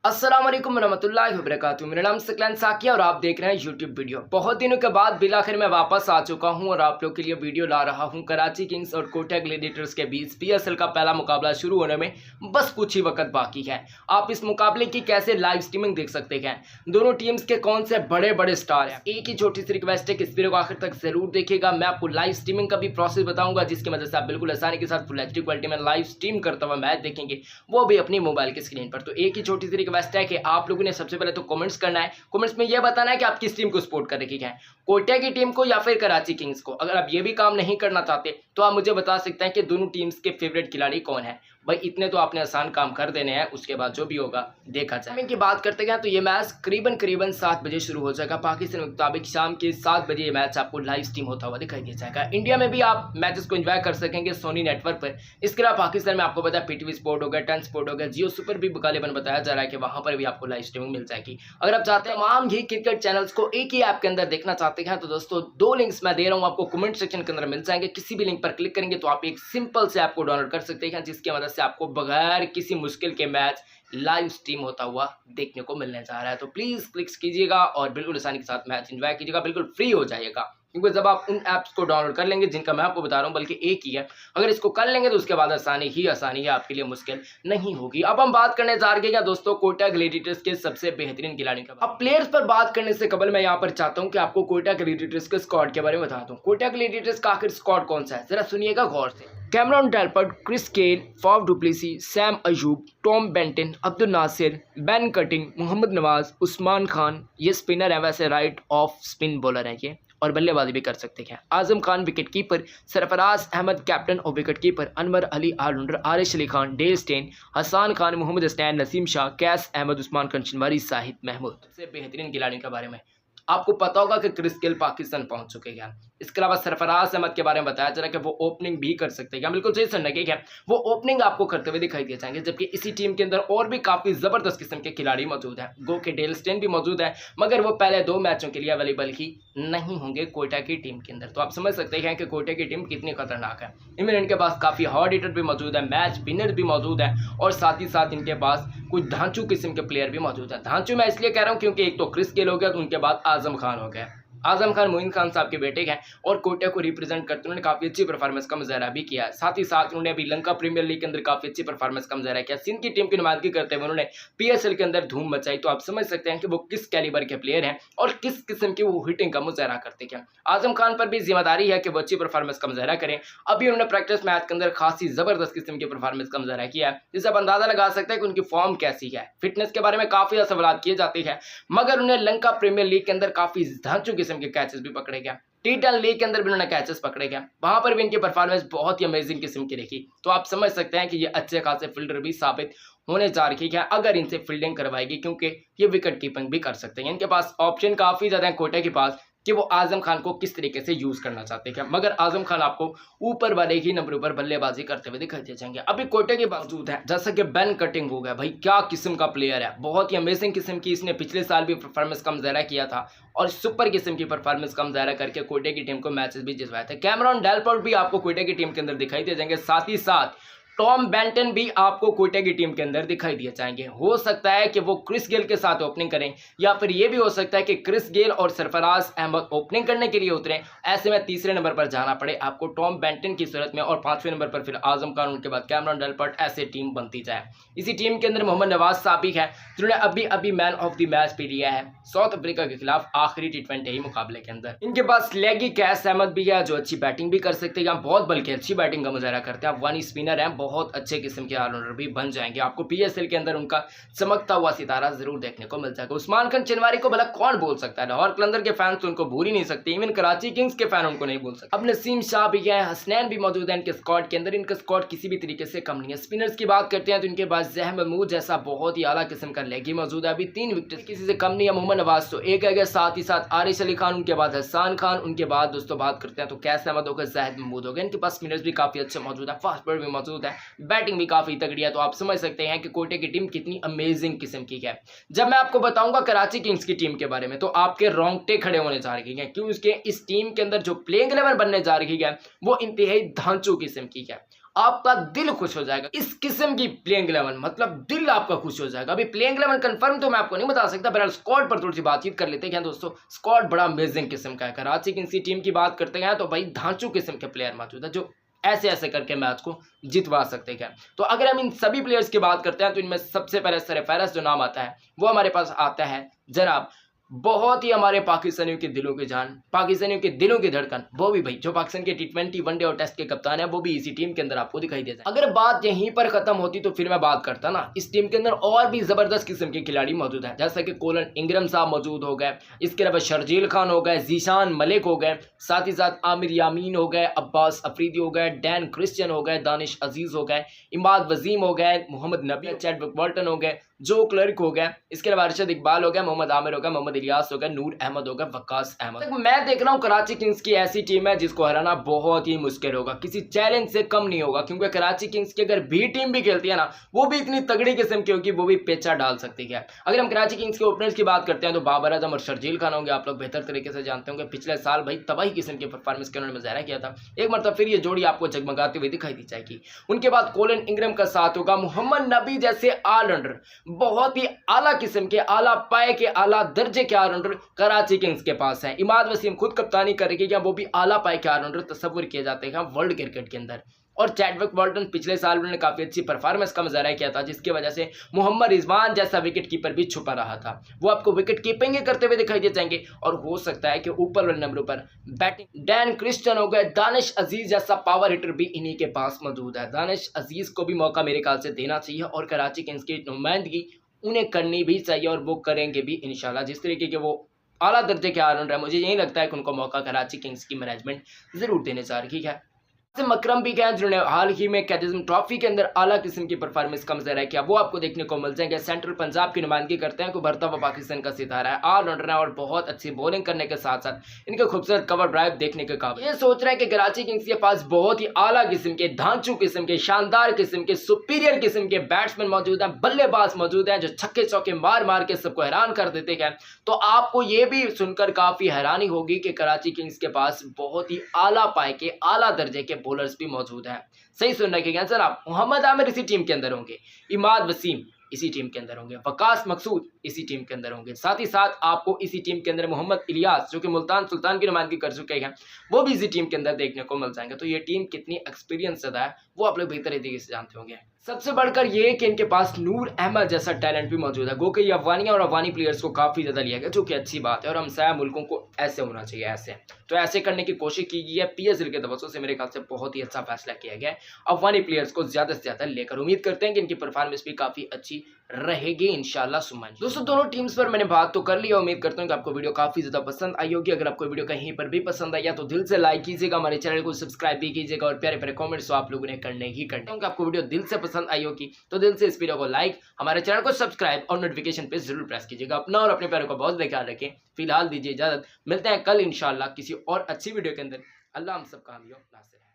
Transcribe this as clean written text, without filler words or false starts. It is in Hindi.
अस्सलाम वालेकुम रहमतुल्लाहि व बरकातुहू। मेरा नाम सकलन साकिया और आप देख रहे हैं यूट्यूब वीडियो। बहुत दिनों के बाद बिलाखिर मैं वापस आ चुका हूं और आप लोग के लिए वीडियो ला रहा हूं। कराची किंग्स और कोटा ग्लैडिएटर्स के बीच पीएसएल का पहला मुकाबला शुरू होने में बस कुछ ही वक्त बाकी है। आप इस मुकाबले की कैसे लाइव स्ट्रीमिंग देख सकते हैं, दोनों टीम्स के कौन से बड़े बड़े स्टार हैं। एक ही छोटी सी रिक्वेस्ट है कि इस वीडियो को आखिर तक जरूर देखिएगा। मैं आपको लाइव स्ट्रीमिंग का भी प्रोसेस बताऊंगा, जिसकी वजह से आप बिल्कुल आसानी के साथ फुल एचडी क्वालिटी में लाइव स्ट्रीम करता हुआ मैच देखेंगे, वो भी अपनी मोबाइल की स्क्रीन पर। तो एक ही छोटी सी रिक्वेस्ट है कि आप लोगों ने सबसे पहले तो कमेंट्स करना है। कमेंट्स में यह बताना है कि आप किस टीम को सपोर्ट कर रही हैं, कोटा की टीम को या फिर कराची किंग्स को। अगर आप ये भी काम नहीं करना चाहते तो आप मुझे बता सकते हैं कि दोनों टीम्स के फेवरेट खिलाड़ी कौन है। भाई इतने तो आपने आसान काम कर देने हैं, उसके बाद जो भी होगा देखा जाए। की बात करते हैं तो ये मैच करीबन 7 बजे शुरू हो जाएगा पाकिस्तान के मुताबिक। शाम के 7 बजे ये मैच आपको लाइव स्ट्रीम होता हुआ दिखाई दिया जाएगा। इंडिया में भी आप मैचेस को एंजॉय कर सकेंगे सोनी नेटवर्क पर। इसके अलावा पाकिस्तान में आपको पता है पीटीवी स्पोर्ट हो गया, 10 स्पोर्ट हो गया, जियो सुपर भी गालिबन बताया जा रहा है कि वहां पर भी आपको लाइव स्ट्रीमिंग मिल जाएगी। अगर आप चाहते हैं तमाम ही क्रिकेट चैनल्स को एक ही ऐप के अंदर देखना चाहते हैं तो दोस्तों 2 लिंक्स मैं दे रहा हूं आपको, कमेंट सेक्शन के अंदर मिल जाएंगे। किसी भी लिंक पर क्लिक करेंगे तो आप एक सिंपल से ऐप को डाउनलोड कर सकते हैं, जिसकी मदद से आपको बगैर किसी मुश्किल के मैच लाइव स्ट्रीम होता हुआ देखने को मिलने जा रहा है। तो प्लीज क्लिक कीजिएगा और बिल्कुल आसानी के साथ मैच एंजॉय कीजिएगा, बिल्कुल फ्री हो जाइएगा। क्योंकि जब आप उन ऐप्स को डाउनलोड कर लेंगे जिनका मैं आपको बता रहा हूं, बल्कि एक ही है, अगर इसको कर लेंगे तो उसके बाद आसानी है, आपके लिए मुश्किल नहीं होगी। अब हम बात करने जा रहे हैं दोस्तों कोटा ग्लैडिएटर्स के सबसे बेहतरीन खिलाड़ी का। अब प्लेयर्स पर बात करने से कबल मैं यहाँ पर चाहता हूँ कि आपको कोटा ग्लैडिएटर्स के स्क्वाड के बारे में बता दूं। कोटा ग्लैडिएटर्स का आखिर स्क्वाड कौन सा है, जरा सुनिएगा गौर से। Cameron Delport, Chris Gayle, Faf du Plessis, Saim Ayub, Tom Banton, Abdul Nasir, Ben Cutting, Mohammad Nawaz, Usman Khan, ये स्पिनर है, वैसे राइट ऑफ स्पिन बॉलर है ये, और बल्लेबाजी भी कर सकते हैं। Azam Khan wicket keeper, Sarfaraz Ahmed captain और wicket keeper, Anwar Ali all rounder, Arish Ali Khan, Dale Steyn, Hassan Khan, Mohammad Hasnain, Naseem Shah, Qais Ahmed, Usman Shinwari, Sahid Mahmood. सबसे बेहतरीन खिलाड़ियों के बारे में आपको पता होगा कि क्रिस गेल पाकिस्तान पहुंच चुके हैं। इसके अलावा सरफराज अहमद के बारे में बताया जा रहा है कि वो ओपनिंग भी कर सकते हैं। बिल्कुल सही सुनने के वो ओपनिंग आपको करते हुए दिखाई दिए जाएंगे। जबकि इसी टीम के अंदर और भी काफी जबरदस्त किस्म के खिलाड़ी मौजूद हैं। गो के डेल स्टेन भी मौजूद है, मगर वो पहले 2 मैचों के लिए अवेलेबल ही नहीं होंगे कोटा की टीम के अंदर। तो आप समझ सकते हैं कि कोटा की टीम कितनी खतरनाक है। इनमें इनके पास काफी हार्ड हिटर भी मौजूद है, मैच विनर भी मौजूद है, और साथ ही साथ इनके पास कुछ धांचू किस्म के प्लेयर भी मौजूद है। धांचू मैं इसलिए कह रहा हूँ क्योंकि एक तो क्रिस गेल हो गया, तो उनके बाद आजम खान हो गया। आजम खान मोइन खान साहब के बेटे हैं और कोटा को रिप्रेजेंट करते उन्होंने काफी अच्छी परफॉर्मेंस का मुजाहरा भी किया है। साथ ही साथ उन्होंने अभी लंका प्रीमियर लीग के अंदर काफी अच्छी परफॉर्मेंस का मुजाहरा किया। सिंध की टीम की नुमाइंदगी करते हुए उन्होंने पीएसएल के अंदर धूम मचाई। तो आप समझ सकते हैं कि वो किस कैलिबर के प्लेयर हैं और किस किस्म की वो हिटिंग का मुजाहरा करते हैं। आजम खान पर भी जिम्मेदारी है कि वो अच्छी परफॉर्मेंस का मुजाहरा करें। अभी उन्होंने प्रैक्टिस मैच के अंदर खासी जबरदस्त किस्म की परफॉर्मेंस का मुजाहरा किया है, जिससे आप अंदाजा लगा सकते हैं कि उनकी फॉर्म कैसी है। फिटनेस के बारे में काफी ज्यादा सवाल किए जाते हैं, मगर उन्हें लंका प्रीमियर लीग के अंदर काफी धांचू किस्म के कैचेस भी पकड़े गए। टी10 लीग के अंदर भी उन्होंने कैचेस पकड़े गए, वहां पर भी इनकी परफॉर्मेंस बहुत ही अमेजिंग किस्म की रही। तो आप समझ सकते हैं कि ये अच्छे खासे फील्डर भी साबित होने जा रही है अगर इनसे फील्डिंग करवाएगी, क्योंकि ये विकेट कीपिंग भी कर सकते हैं। इनके पास ऑप्शन काफी ज्यादा है कोटा के पास कि वो आजम खान को किस तरीके से यूज करना चाहते हैं, मगर आजम खान आपको ऊपर वाले ही नंबर पर बल्लेबाजी करते हुए दिखाई दे जाएंगे। अभी कोटे के बावजूद है, जैसा कि बेन कटिंग हो गया, भाई क्या किस्म का प्लेयर है, बहुत ही अमेजिंग किस्म की। इसने पिछले साल भी परफॉर्मेंस का मुजाहरा किया था और सुपर किस्म की परफॉर्मेंस का मुजाहरा करके कोटे की टीम को मैचेस भी जितवाए थे। कैमरॉन डेलपर्ट भी आपको कोटे की टीम के अंदर दिखाई दे जाएंगे। साथ ही साथ टॉम बेंटन भी आपको कोटा की टीम के अंदर दिखाई दिए जाएंगे। हो सकता है कि वो क्रिस गेल के साथ ओपनिंग करें, या फिर ये भी हो सकता है कि क्रिस गेल और सरफराज अहमद ओपनिंग करने के लिए उतरें। ऐसे में तीसरे नंबर पर जाना पड़े आपको टॉम बेंटन की सूरत में, और 5वें नंबर पर फिर आजम खान, उनके बाद कैमरॉन डेलपर्ट, ऐसे टीम बनती जाए। इसी टीम के अंदर मोहम्मद नवाज साहब भी है, जिन्होंने अभी मैन ऑफ द मैच भी लिया है साउथ अफ्रीका के खिलाफ आखिरी टी20 मुकाबले के अंदर। इनके पास लेगी कैस अहमद भी है, जो अच्छी बैटिंग भी कर सकते हैं, बहुत बल्कि अच्छी बैटिंग का मुजाहरा करते हैं। वन स्पिनर है, बहुत अच्छे किस्म के ऑलराउंडर भी बन जाएंगे। आपको पीएसएल के अंदर उनका चमकता हुआ सितारा जरूर देखने को मिल जाएगा। उस्मान कंचनवारी को भला कौन बोल सकता है, लाहौर कलंदर के फैंस तो उनको भूल ही नहीं सकते, इवन कराची किंग्स के फैन उनको नहीं बोल सकते। अब नसीम शाह भी है, हसनैन भी मौजूद है इनके स्क्वाड के अंदर। इनका स्क्वाड किसी भी तरीके से कम नहीं है। स्पिनर्स की बात करते हैं तो इनके पास जह महमूद जैसा बहुत ही आला किस्म का लेगी मौजूद है, अभी 3 विकेट किसी से कम नहीं है। मोहम्मद नवाज तो एक है, साथ ही साथ आरिश अली खान, उनके बाद हसान खान, उनके बाद दोस्तों बात करते हैं तो कैस अहमद होगा, जाहिद महमूद हो गए। इनके पास स्पिनर्स भी काफी अच्छे मौजूद है, फास्ट बॉलर भी मौजूद है, बैटिंग भी काफी तगड़ी है। तो आप समझ सकते हैं कि कोटे की टीम कितनी अमेजिंग किस्म की है। जब मैं आपको बताऊंगा कराची किंग्स की टीम के बारे में तो आपके रोंगटे खड़े होने जा रही हैं, क्योंकि इस टीम के अंदर जो प्लेइंग 11 बनने जा रही है वो इंतहाई धांचू किस्म की है। आपका दिल खुश हो जाएगा। इस किस्म की प्लेइंग 11 मतलब दिल आपका खुश हो जाएगा। अभी प्लेइंग 11 कंफर्म तो मैं आपको नहीं बता सकता, बहरहाल स्क्वाड पर थोड़ी सी बातचीत कर लेते हैं दोस्तों। स्क्वाड बड़ा अमेजिंग किस्म का है। कराची किंग्स की टीम की बात करते हैं तो भाई धांचू किस्म के प्लेयर मौजूद है जो ऐसे ऐसे करके मैच को जितवा सकते हैं। तो अगर हम इन सभी प्लेयर्स की बात करते हैं तो इनमें सबसे पहले सरफहरिस्त जो नाम आता है वो हमारे पास आता है जनाब बहुत ही हमारे पाकिस्तानियों के दिलों की जान, पाकिस्तानियों के दिलों की धड़कन, वो भी भाई जो पाकिस्तान के T20 वनडे और टेस्ट के कप्तान है, वो भी इसी टीम के अंदर आपको दिखाई देता है। अगर बात यहीं पर खत्म होती तो फिर मैं बात करता ना, इस टीम के अंदर और भी जबरदस्त किस्म के खिलाड़ी मौजूद हैं, जैसा कि कोलन इंग्रम साहब मौजूद हो गए, इसके अलावा शर्जील खान हो गए, जीशान मलिक हो गए, साथ ही साथ आमिर यामीन हो गए, अब्बास अफरीदी हो गए, डैन क्रिश्चियन हो गए, दानिश अजीज हो गए, इमाद वजीम हो गए, मोहम्मद नबी, चैडविक वॉल्टन हो गए, जो क्लर्क हो गया, इसके अलावा अरशद इकबाल हो गया, मोहम्मद आमिर हो गया, मोहम्मद इलियास हो गया, नूर अहमद हो गया, वकास अहमद। मैं देख रहा हूँ कराची किंग्स की ऐसी टीम है जिसको हराना बहुत ही मुश्किल होगा, किसी चैलेंज से कम नहीं होगा, क्योंकि कराची किंग्स की अगर बी टीम भी खेलती है ना, वो भी इतनी तगड़ी किस्म की होगी, वो भी पेचा डाल सकती है। अगर हम कराची किंग्स के ओपनर्स की बात करते हैं तो बाबर आजम और शर्जील खान होंगे। आप लोग बेहतर तरीके से जानते होंगे पिछले साल भाई तबाही किस्म की परफॉर्मेंस के उन्होंने मुजाहरा किया था। एक मतलब फिर ये जोड़ी आपको जगमगाती हुई दिखाई दी जाएगी। उनके बाद कोलन इंग्रम का साथ होगा, मोहम्मद नबी जैसे ऑलराउंडर, बहुत ही आला किस्म के, आला पाए के, आला दर्जे के ऑलराउंडर कराची किंग्स के पास है। इमाद वसीम खुद कप्तानी करेगी क्या, वो भी आला पाए के ऑलराउंडर तस्वुर किए जाते हैं वर्ल्ड क्रिकेट के अंदर। और चैडविक वॉल्टन पिछले साल उन्होंने काफी अच्छी परफॉर्मेंस का मुजाहरा किया था, जिसकी वजह से मोहम्मद रिजवान जैसा विकेट कीपर भी छुपा रहा था, वो आपको विकेट कीपिंग करते हुए दिखाई दे जाएंगे। और हो सकता है कि ऊपर वाले नंबरों पर बैटिंग डैन क्रिश्चियन हो गए, दानिश अजीज जैसा पावर हिटर भी इन्हीं के पास मौजूद है। दानिश अजीज को भी मौका मेरे ख्याल से देना चाहिए और कराची किंग्स की नुमाइंदगी उन्हें करनी भी चाहिए और वो करेंगे भी इंशाल्लाह। जिस तरीके के वो आला दर्जे के ऑलराउंडर है, मुझे यही लगता है कि उनको मौका कराची किंग्स की मैनेजमेंट जरूर देने जा रही है। मकरम भी गए जिन्होंने हाल ही में कैदिज्म ट्रॉफी के अंदर आला किस्म की परफॉर्मेंस का मुजाहरा किया, वो आपको देखने को मिल जाएंगे। सेंट्रल पंजाब की नुमाइंदगी करते हैं, को भरता हुआ पाकिस्तान का सितारा है, ऑलराउंडर है और बहुत अच्छी बॉलिंग करने के साथ साथ इनके खूबसूरत कवर ड्राइव देखने के काबिल। ये सोच रहे हैं कि कराची किंग्स के पास बहुत ही आला किस्म के, धांचू किस्म के, शानदार किस्म के, सुपीरियर किस्म के बैट्समैन मौजूद हैं, बल्लेबाज मौजूद हैं जो छक्के चौके मार मार के सबको हैरान कर देते हैं। तो आपको ये भी सुनकर काफी हैरानी होगी कि कराची किंग्स के पास बहुत ही आला पाए के, आला दर्जे के बॉलर्स भी मौजूद है। सही सुन रखिएगा सर आप। मोहम्मद आमिर इसी टीम के अंदर होंगे, इमाद वसीम इसी टीम के अंदर होंगे, वकास मकसूद इसी टीम के अंदर होंगे, साथ ही साथ आपको इसी टीम के अंदर मोहम्मद इलियास जो कि मुल्तान सुल्तान की नुमाइंदगी कर चुके हैं, वो भी इसी टीम के अंदर देखने को मिल जाएंगे। तो ये टीम कितनी एक्सपीरियंस ज़्यादा है वो आप लोग बेहतर तरीके से जानते होंगे। सबसे बढ़कर ये कि इनके पास नूर अहमद जैसा टैलेंट भी मौजूद है, गो कि अफगानिया और अफगानी प्लेयर्स को काफ़ी ज़्यादा लिया गया, जो कि अच्छी बात है और हम साया मुल्कों को ऐसे होना चाहिए, ऐसे तो ऐसे करने की कोशिश की गई है। PSL के तवज्जो से मेरे ख्याल से बहुत ही अच्छा फैसला किया गया है अफगानी प्लेयर्स को ज़्यादा से ज़्यादा लेकर। उम्मीद करते हैं कि इनकी परफॉर्मेंस भी काफ़ी अच्छी रहेगी इंशाल्लाह सुमन। दोस्तों दोनों टीम्स पर मैंने बात तो कर लिया, उम्मीद करता हूँ कि आपको वीडियो काफ़ी ज़्यादा पसंद आई होगी। अगर आपको वीडियो कहीं पर भी पसंद आया तो दिल से लाइक कीजिएगा, हमारे चैनल को सब्सक्राइब भी कीजिएगा और प्यारे प्यारे कॉमेंट्स तो आप लोगों ने करने ही करने होंगे। आपको वीडियो दिल से पसंद आई होगी तो दिल से इस वीडियो को लाइक, हमारे चैनल को सब्सक्राइब और नोटिफिकेशन पे जरूर प्रेस कीजिएगा। अपना और अपने प्यारों का बहुत ख्याल रखें। फिलहाल दीजिए इजाजत, मिलते हैं कल इंशाल्लाह किसी और अच्छी वीडियो के अंदर। अल्लाह हम सब का हामी हो, नासिर है।